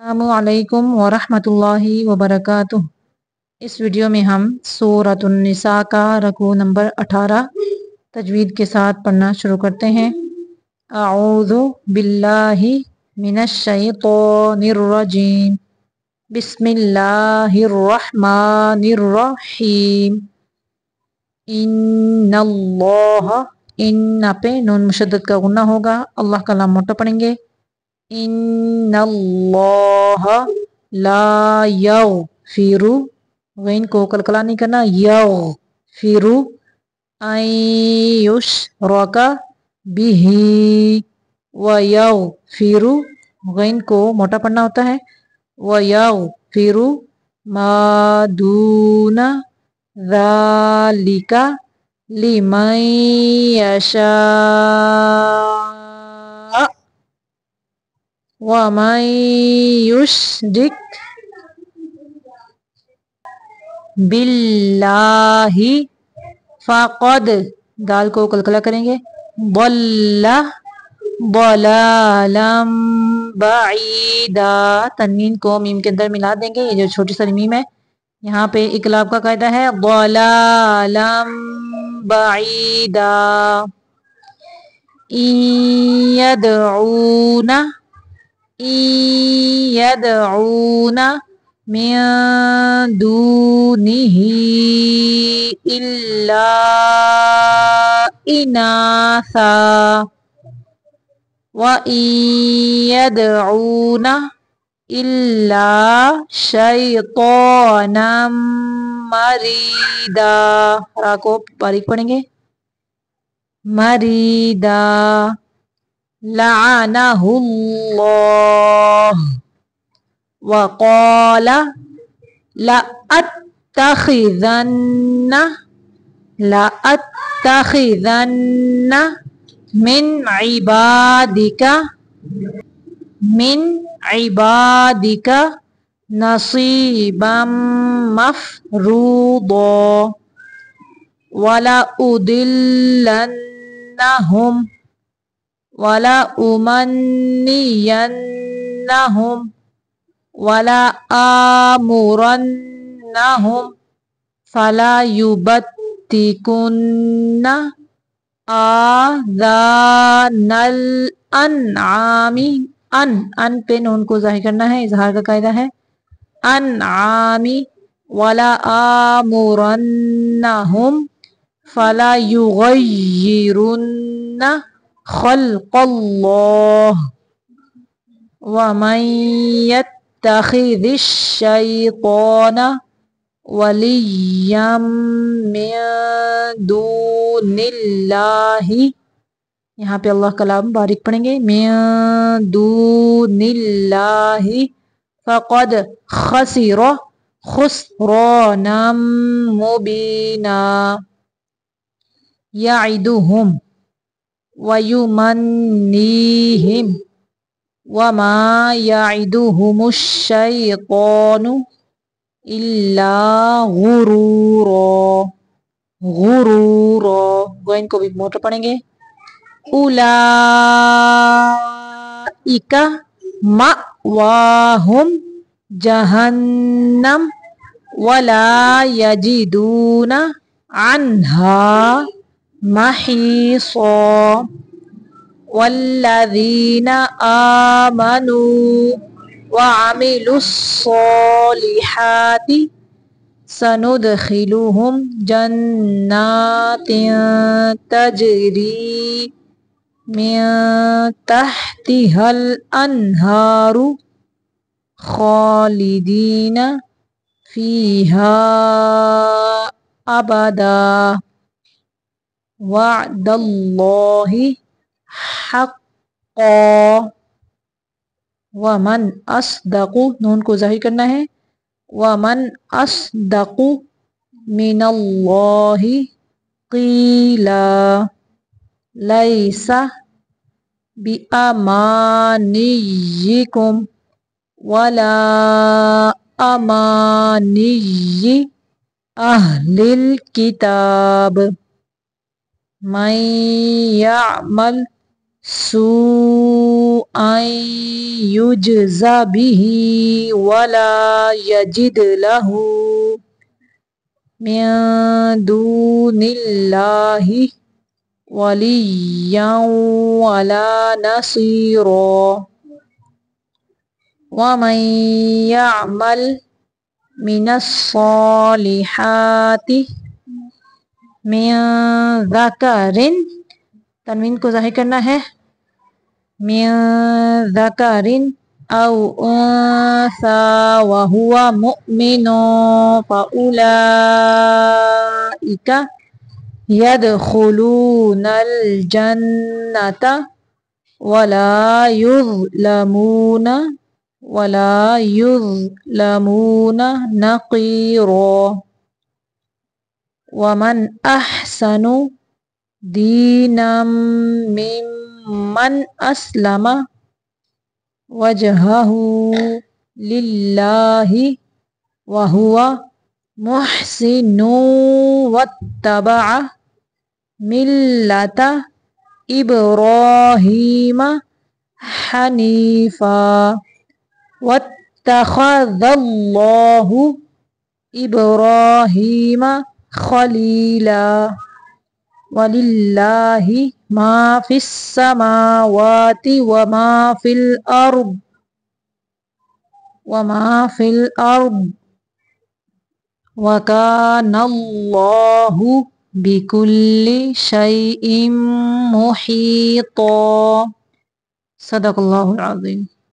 अस्सलामुअलैकुम वरहमतुल्लाहि वबरकातुह। इस वीडियो में हम सूरतुन निसा का रकू नंबर 18 तजवीद के साथ पढ़ना शुरू करते हैं। अऊज़ु बिल्लाहि मिनश शैतानिर रजीम। बिस्मिल्लाहिर रहमानिर रहीम। इन्नल्लाह, इन्ना पे नून मुशद्दद का गुन्ना होगा। अल्लाह का नाम मोटा पढ़ेंगे। इन्नल्लाह ला यग़फिरु, गैन को कलकला नहीं करना, यग़फिरु अययुशरका बिही व यग़फिरु, गैन को मोटा पढ़ना होता है, व यग़फिरु मा दूना ज़ालिका लिमन यशा वमन युश्रिक बिल्लाहि फ़क़द, दाल को कलकला करेंगे, बल्ला बलालम बईदा, तन्वीन को मीम के अंदर मिला देंगे। ये जो छोटी सी मीम है, यहाँ पे इकलाब का कायदा है, बलालम बईदा। यदऊना, यदऊना मिन दूनिही इल्ला इनासा व यदऊना इल्ला शैतानम मरीदा। रा को बारीक पढ़ेंगे, मरीदा। लअनहुल्लाह व क़ाला लअत्तखिज़न्ना मिन इबादिका नसीबम मफ़रूदा वला उदिल्लन्नहुम वला उमन्नियन्नहुम वला आमुरन्नहुम फला युबत्तिकुन्ना आज़ानल अन्आमी। अन पे नून को ज़ाहिर करना है, इज़हार का कायदा है, अन्आमी। वला आमुरन्नहुम फला युग़य्यिरुन्ना खल्क़ल्लाह वमन यत्तखिज़िश शैतान वलिय्यम मिन दूनिल्लाहि, यहाँ पे अल्लाह कलाम बारीक पढ़ेंगे, मिन दूनिल्लाहि फ़क़द खसिर खुस्रानम मुबीना। यइदुहुम वयुमन्नीहिम वमा यइदुहुमुश शैतानु इल्ला गुरूरा, गुरूरा, गैन को भी मोटा पढ़ेंगे। उलाइका मअवाहुम जहन्नम वला यजिदूना अन्हा महिसा वल्लज़ीना आमनू वअमिलुस्सॉलिहाति सनुदखिलुहुम जन्नातिन तजरी मिन तहतिहल अन्हारु खालिदीना फीहा अबदा वअदल्लाहि हक़्क़ा वमन अस्दक़ु, नून को ज़ाहिर करना है, वमन अस्दक़ु मिनल्लाहि क़ीला लैसा बिअमानिय्यिकुम वला अमानिय्यि अहलिल किताब मन यअमल سوءا يجزى به ولا يجد له من دون الله وليا ولا نصيرا ومن يعمل من الصالحات من ذکر، تنوین کو ظاہر کرنا ہے، من ذکر او انثى وهو مؤمن فأولئك يدخلون الجنة ولا يظلمون نقيرا ومن أحسن دينا ممن أسلم وجهه لله وهو محسن واتبع ملة إبراهيم حنيفا واتخذ الله إبراهيم خليلا ولله ما في السماوات وما في الأرض وكان الله بكل شيء محيطا. صدق الله العظيم.